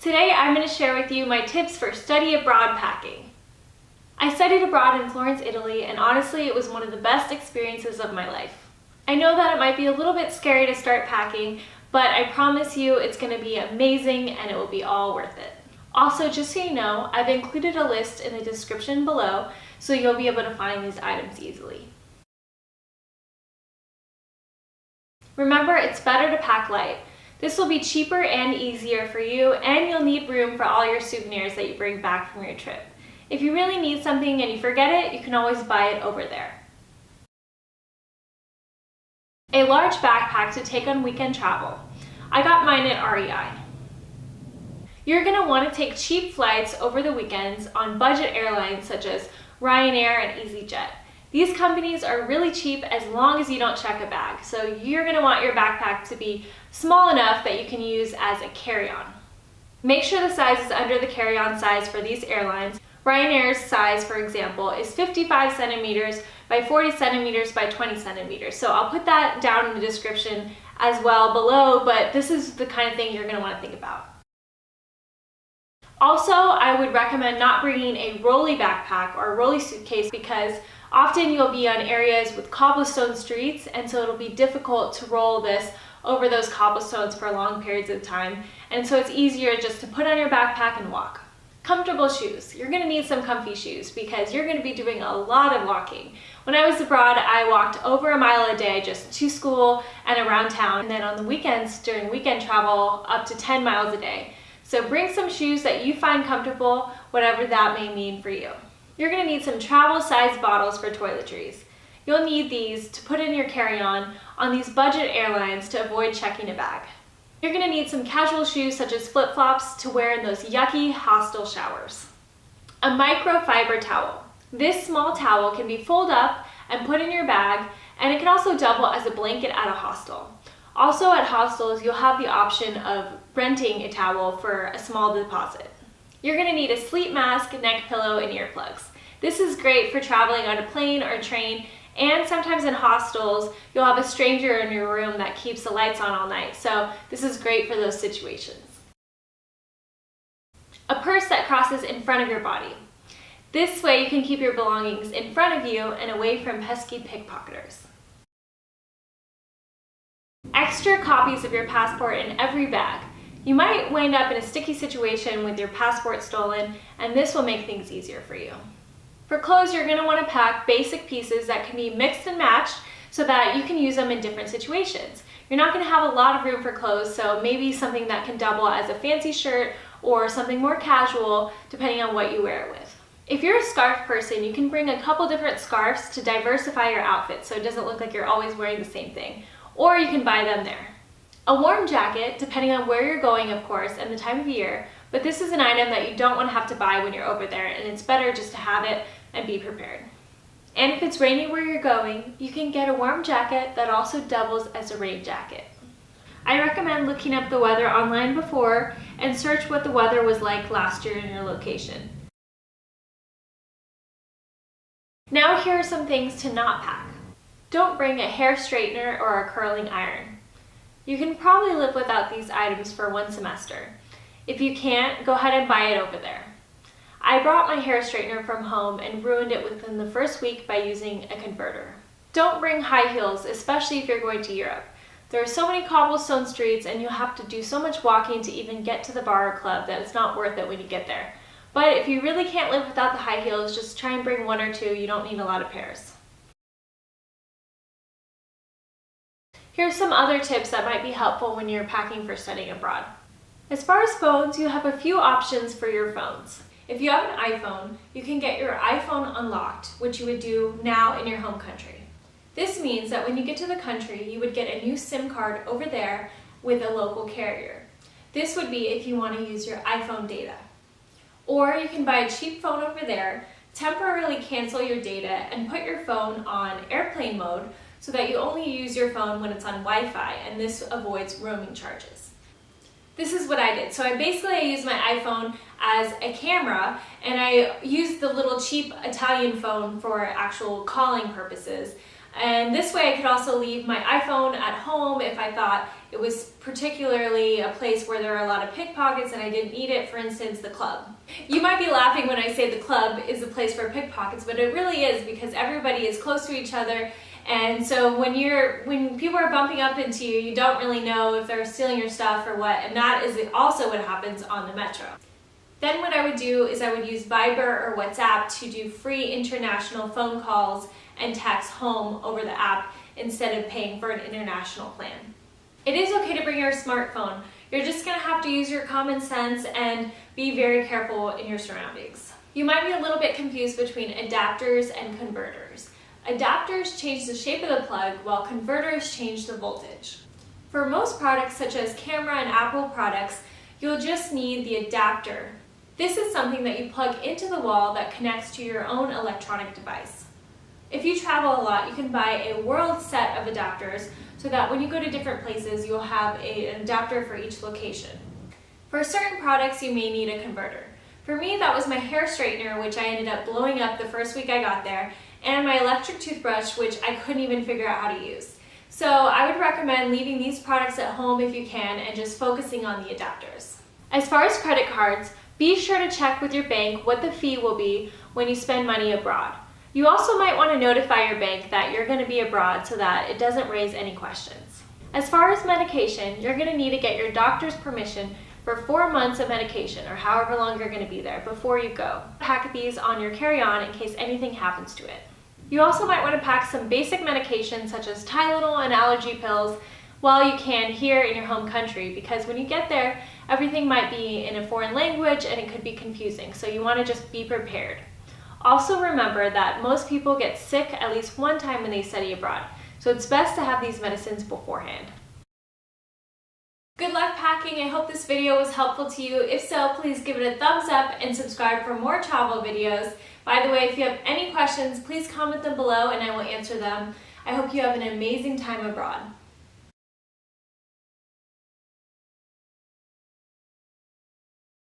Today I'm going to share with you my tips for study abroad packing. I studied abroad in Florence, Italy, and honestly it was one of the best experiences of my life. I know that it might be a little bit scary to start packing, but I promise you it's going to be amazing and it will be all worth it. Also, just so you know, I've included a list in the description below so you'll be able to find these items easily. Remember, it's better to pack light. This will be cheaper and easier for you, and you'll need room for all your souvenirs that you bring back from your trip. If you really need something and you forget it, you can always buy it over there. A large backpack to take on weekend travel. I got mine at REI. You're going to want to take cheap flights over the weekends on budget airlines such as Ryanair and EasyJet. These companies are really cheap as long as you don't check a bag, so you're going to want your backpack to be small enough that you can use as a carry-on. Make sure the size is under the carry-on size for these airlines. Ryanair's size, for example, is 55 centimeters by 40 centimeters by 20 centimeters, so I'll put that down in the description as well below, but this is the kind of thing you're going to want to think about. Also, I would recommend not bringing a rolly backpack or a rolly suitcase because often you'll be on areas with cobblestone streets, and so it'll be difficult to roll this over those cobblestones for long periods of time, and so it's easier just to put on your backpack and walk. Comfortable shoes. You're going to need some comfy shoes because you're going to be doing a lot of walking. When I was abroad, I walked over a mile a day just to school and around town, and then on the weekends during weekend travel up to 10 miles a day. So bring some shoes that you find comfortable, whatever that may mean for you. You're going to need some travel-sized bottles for toiletries. You'll need these to put in your carry-on these budget airlines to avoid checking a bag. You're going to need some casual shoes such as flip-flops to wear in those yucky hostel showers. A microfiber towel. This small towel can be folded up and put in your bag, and it can also double as a blanket at a hostel. Also at hostels, you'll have the option of renting a towel for a small deposit. You're going to need a sleep mask, neck pillow, and earplugs. This is great for traveling on a plane or train, and sometimes in hostels, you'll have a stranger in your room that keeps the lights on all night, so this is great for those situations. A purse that crosses in front of your body. This way you can keep your belongings in front of you and away from pesky pickpocketers. Extra copies of your passport in every bag. You might wind up in a sticky situation with your passport stolen, and this will make things easier for you. For clothes, you're going to want to pack basic pieces that can be mixed and matched so that you can use them in different situations. You're not going to have a lot of room for clothes, so maybe something that can double as a fancy shirt or something more casual depending on what you wear it with. If you're a scarf person, you can bring a couple different scarves to diversify your outfit so it doesn't look like you're always wearing the same thing, or you can buy them there. A warm jacket, depending on where you're going of course and the time of year, but this is an item that you don't want to have to buy when you're over there, and it's better just to have it and be prepared. And if it's rainy where you're going, you can get a warm jacket that also doubles as a rain jacket. I recommend looking up the weather online before and search what the weather was like last year in your location. Now here are some things to not pack. Don't bring a hair straightener or a curling iron. You can probably live without these items for one semester. If you can't, go ahead and buy it over there. I brought my hair straightener from home and ruined it within the first week by using a converter. Don't bring high heels, especially if you're going to Europe. There are so many cobblestone streets and you'll have to do so much walking to even get to the bar or club that it's not worth it when you get there. But if you really can't live without the high heels, just try and bring one or two. You don't need a lot of pairs. Here are some other tips that might be helpful when you're packing for studying abroad. As far as phones, you have a few options for your phones. If you have an iPhone, you can get your iPhone unlocked, which you would do now in your home country. This means that when you get to the country, you would get a new SIM card over there with a local carrier. This would be if you want to use your iPhone data. Or you can buy a cheap phone over there, temporarily cancel your data, and put your phone on airplane mode so that you only use your phone when it's on Wi-Fi, and this avoids roaming charges. This is what I did. So I used my iPhone as a camera, and I used the little cheap Italian phone for actual calling purposes. And this way I could also leave my iPhone at home if I thought it was particularly a place where there are a lot of pickpockets and I didn't need it, for instance, the club. You might be laughing when I say the club is a place for pickpockets, but it really is, because everybody is close to each other, and so when people are bumping up into you, you don't really know if they're stealing your stuff or what, and that is also what happens on the metro. Then what I would do is I would use Viber or WhatsApp to do free international phone calls and text home over the app instead of paying for an international plan. It is okay to bring your smartphone. You're just gonna have to use your common sense and be very careful in your surroundings. You might be a little bit confused between adapters and converters. Adapters change the shape of the plug, while converters change the voltage. For most products, such as camera and Apple products, you'll just need the adapter. This is something that you plug into the wall that connects to your own electronic device. If you travel a lot, you can buy a world set of adapters so that when you go to different places, you'll have an adapter for each location. For certain products, you may need a converter. For me, that was my hair straightener, which I ended up blowing up the first week I got there, and my electric toothbrush, which I couldn't even figure out how to use. So I would recommend leaving these products at home if you can and just focusing on the adapters. As far as credit cards, be sure to check with your bank what the fee will be when you spend money abroad. You also might want to notify your bank that you're going to be abroad so that it doesn't raise any questions. As far as medication, you're going to need to get your doctor's permission for 4 months of medication, or however long you're going to be there, before you go. Pack these on your carry-on in case anything happens to it. You also might want to pack some basic medications such as Tylenol and allergy pills while you can here in your home country, because when you get there, everything might be in a foreign language and it could be confusing, so you want to just be prepared. Also remember that most people get sick at least one time when they study abroad, so it's best to have these medicines beforehand. Good luck packing. I hope this video was helpful to you. If so, please give it a thumbs up and subscribe for more travel videos. By the way, if you have any questions, please comment them below and I will answer them. I hope you have an amazing time abroad.